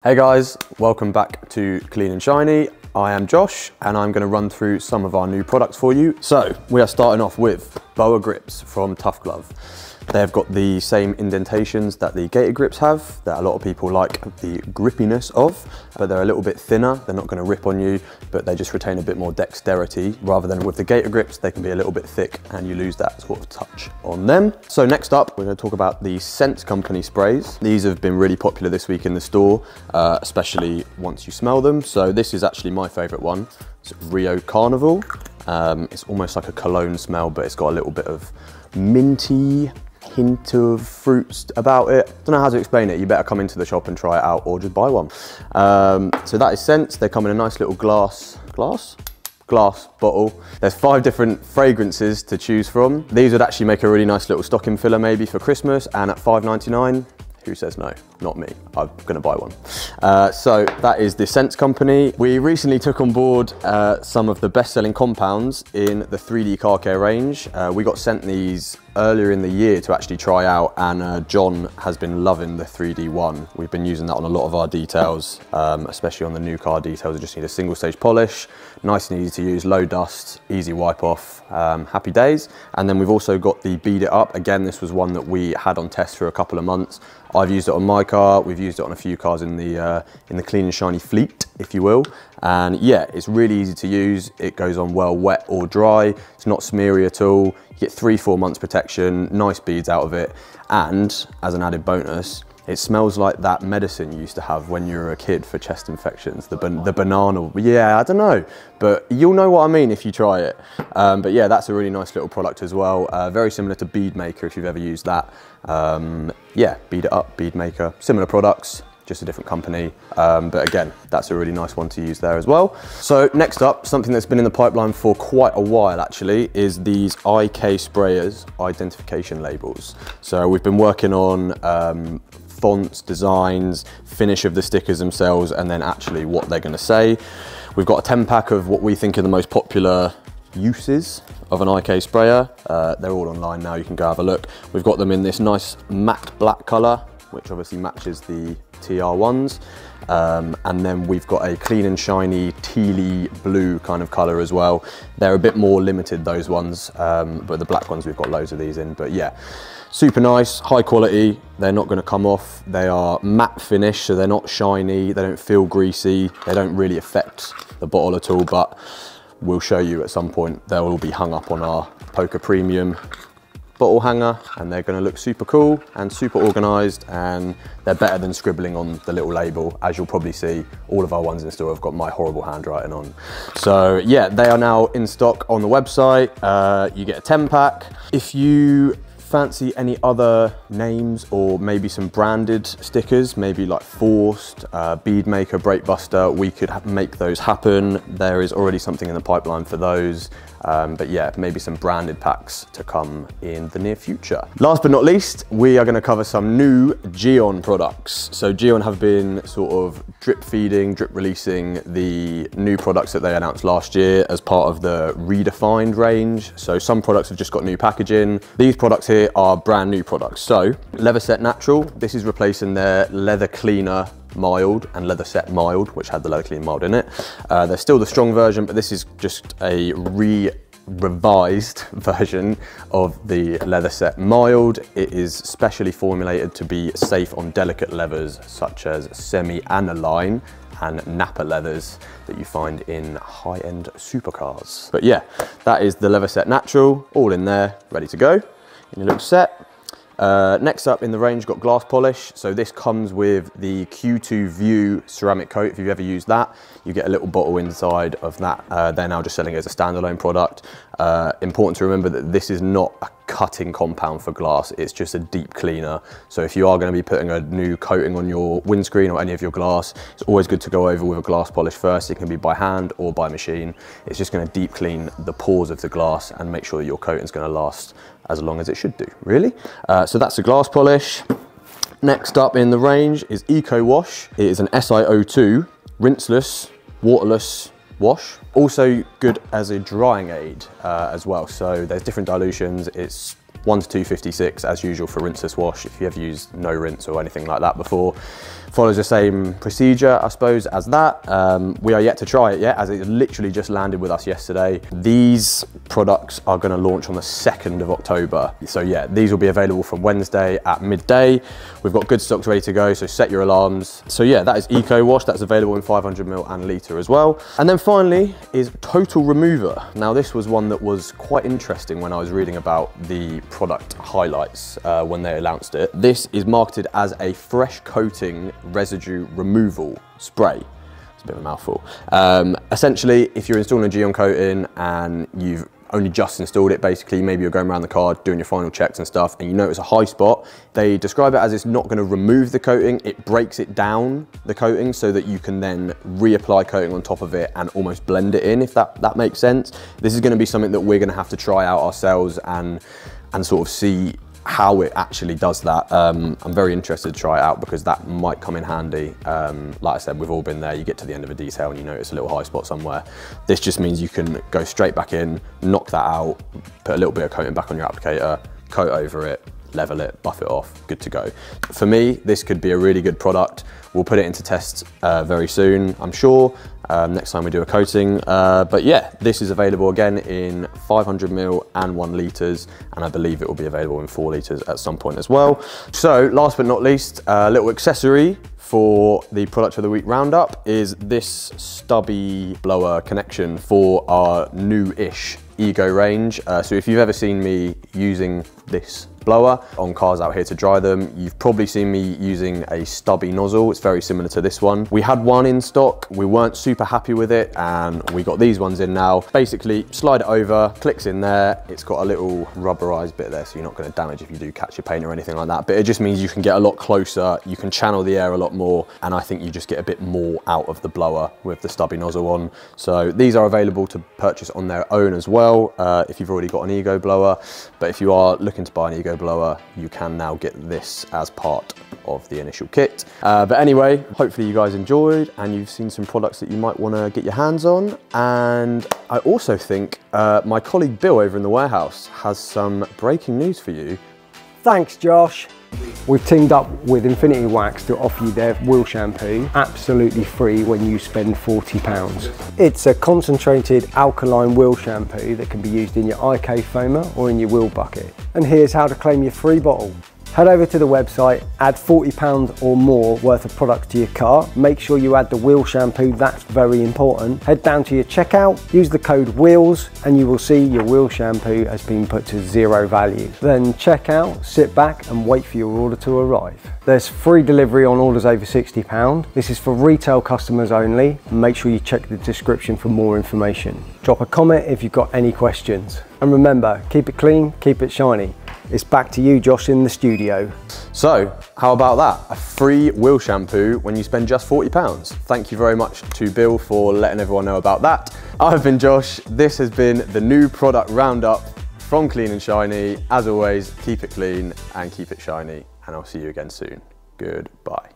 Hey guys, welcome back to Clean and Shiny. I am Josh and I'm going to run through some of our new products for you. So we are starting off with BOA GRIPZ from Tough Glove. They've got the same indentations that the Gator grips have, that a lot of people like the grippiness of, but they're a little bit thinner. They're not going to rip on you, but they just retain a bit more dexterity. Rather than with the Gator grips, they can be a little bit thick and you lose that sort of touch on them. So next up, we're going to talk about the Scentz company sprays. These have been really popular this week in the store, especially once you smell them. So this is actually my favorite one. It's Rio Carnival. It's almost like a cologne smell, but it's got a little bit of minty hint of fruits about it. Don't know how to explain it. You better come into the shop and try it out or just buy one. So that is Scentz. They come in a nice little glass bottle. There's 5 different fragrances to choose from. These would actually make a really nice little stocking filler maybe for Christmas, and at $5.99, who says no? Not me. I'm gonna buy one. So that is the Scentz company. We recently took on board some of the best-selling compounds in the 3D car care range. We got sent these earlier in the year to actually try out, and John has been loving the 3D one. We've been using that on a lot of our details, especially on the new car details. You just need a single stage polish, nice and easy to use, low dust, easy wipe off, happy days. And then we've also got the Bead It Up. Again, this was one that we had on test for a couple of months. I've used it on my car, we've used it on a few cars in the Clean and Shiny fleet, if you will. And yeah, it's really easy to use. It goes on well wet or dry. It's not smeary at all. You get 3-4 months protection, nice beads out of it. And as an added bonus, it smells like that medicine you used to have when you were a kid for chest infections, the banana. Yeah, I don't know, but you'll know what I mean if you try it. But yeah, that's a really nice little product as well. Very similar to Bead Maker if you've ever used that. Yeah, Bead It Up, Bead Maker, similar products, just a different company. But again, that's a really nice one to use there as well. So next up, something that's been in the pipeline for quite a while actually, is these IK sprayers identification labels. So we've been working on fonts, designs, finish of the stickers themselves, and then actually what they're going to say. We've got a 10-pack of what we think are the most popular uses of an IK sprayer. They're all online now, you can go have a look. We've got them in this nice matte black colour, which obviously matches the TR ones. And then we've got a clean and shiny tealy blue kind of colour as well. They're a bit more limited, those ones, but the black ones we've got loads of these in. But yeah, super nice, high quality. They're not going to come off. They are matte finish, so they're not shiny. They don't feel greasy. They don't really affect the bottle at all, but we'll show you at some point. They'll all be hung up on our Poka Premium bottle hanger, and they're going to look super cool and super organized, and they're better than scribbling on the little label. As you'll probably see, all of our ones in store have got my horrible handwriting on. So yeah, they are now in stock on the website. You get a 10-pack. If you fancy any other names or maybe some branded stickers, maybe like Forced, Bead Maker, Brake Buster, we could make those happen. There is already something in the pipeline for those. But yeah, maybe some branded packs to come in the near future. Last but not least, we are going to cover some new Gyeon products. So Gyeon have been sort of drip feeding, drip releasing the new products that they announced last year as part of the redefined range. So some products have just got new packaging. These products here are brand new products. So Leather Set Natural, this is replacing their Leather Cleaner Mild and Leather Set Mild, which had the Leather Clean Mild in it. They're still the strong version, but this is just a revised version of the Leather Set Mild. It is specially formulated to be safe on delicate leathers such as semi-aniline and Nappa leathers that you find in high-end supercars. But yeah, that is the Leather Set Natural, all in there, ready to go. And it looks set. Next up in the range, got glass polish. So this comes with the Q2 View ceramic coat. If you've ever used that, you get a little bottle inside of that. They're now just selling it as a standalone product. Important to remember that this is not a cutting compound for glass. It's just a deep cleaner. So if you are going to be putting a new coating on your windscreen or any of your glass, it's always good to go over with a glass polish first. It can be by hand or by machine. It's just going to deep clean the pores of the glass and make sure that your coating is going to last as long as it should do, really. So that's the glass polish. Next up in the range is Eco Wash. It is an SiO2 rinseless, waterless wash. Also good as a drying aid as well. So there's different dilutions. It's 1 to 256 as usual for rinseless wash. If you ever used no rinse or anything like that before, follows the same procedure, I suppose, as that. We are yet to try it yet, as it literally just landed with us yesterday. These products are going to launch on the 2nd of October. So yeah, these will be available from Wednesday at midday. We've got good stocks ready to go, so set your alarms. So yeah, that is Eco Wash. That's available in 500ml and litre as well. And then finally is Total Remover. Now this was one that was quite interesting when I was reading about the product highlights when they announced it. This is marketed as a fresh coating residue removal spray. It's a bit of a mouthful. Essentially, if you're installing a Gyeon coating and you've only just installed it, basically, maybe you're going around the car doing your final checks and stuff and you notice a high spot, they describe it as it's not going to remove the coating, it breaks it down, the coating, so that you can then reapply coating on top of it and almost blend it in, if that makes sense. This is going to be something that we're going to have to try out ourselves and sort of see how it actually does that. I'm very interested to try it out because that might come in handy. Like I said, we've all been there. You get to the end of a detail and you notice a little high spot somewhere. This just means you can go straight back in, knock that out, put a little bit of coating back on your applicator, coat over it, level it, buff it off, good to go. For me, this could be a really good product. We'll put it into tests very soon, I'm sure, next time we do a coating. But yeah, this is available again in 500ml and 1 litres, and I believe it will be available in 4 litres at some point as well. So last but not least, a little accessory for the product of the week roundup is this Stubby blower connection for our new-ish Ego range. So if you've ever seen me using this blower on cars out here to dry them, you've probably seen me using a Stubby nozzle. It's very similar to this one. We had one in stock, we weren't super happy with it, and we got these ones in now. Basically, slide it over, clicks in there, it's got a little rubberized bit there, so you're not going to damage if you do catch your paint or anything like that, but it just means you can get a lot closer, you can channel the air a lot more, and I think you just get a bit more out of the blower with the Stubby nozzle on. So these are available to purchase on their own as well, if you've already got an Ego blower, but if you are looking to buy an Ego blower, you can now get this as part of the initial kit. But anyway, hopefully you guys enjoyed and you've seen some products that you might want to get your hands on. And I also think my colleague Bill over in the warehouse has some breaking news for you. Thanks, Josh. We've teamed up with Infinity Wax to offer you their wheel shampoo absolutely free when you spend £40. It's a concentrated alkaline wheel shampoo that can be used in your IK foamer or in your wheel bucket. And here's how to claim your free bottle. Head over to the website, add £40 or more worth of products to your cart. Make sure you add the wheel shampoo, that's very important. Head down to your checkout, use the code WHEELS, and you will see your wheel shampoo has been put to 0 value. Then check out, sit back and wait for your order to arrive. There's free delivery on orders over £60. This is for retail customers only. Make sure you check the description for more information. Drop a comment if you've got any questions. And remember, keep it clean, keep it shiny. It's back to you, Josh, in the studio. So, how about that? A free wheel shampoo when you spend just £40. Thank you very much to Bill for letting everyone know about that. I've been Josh. This has been the new product roundup from Clean and Shiny. As always, keep it clean and keep it shiny, and I'll see you again soon. Goodbye.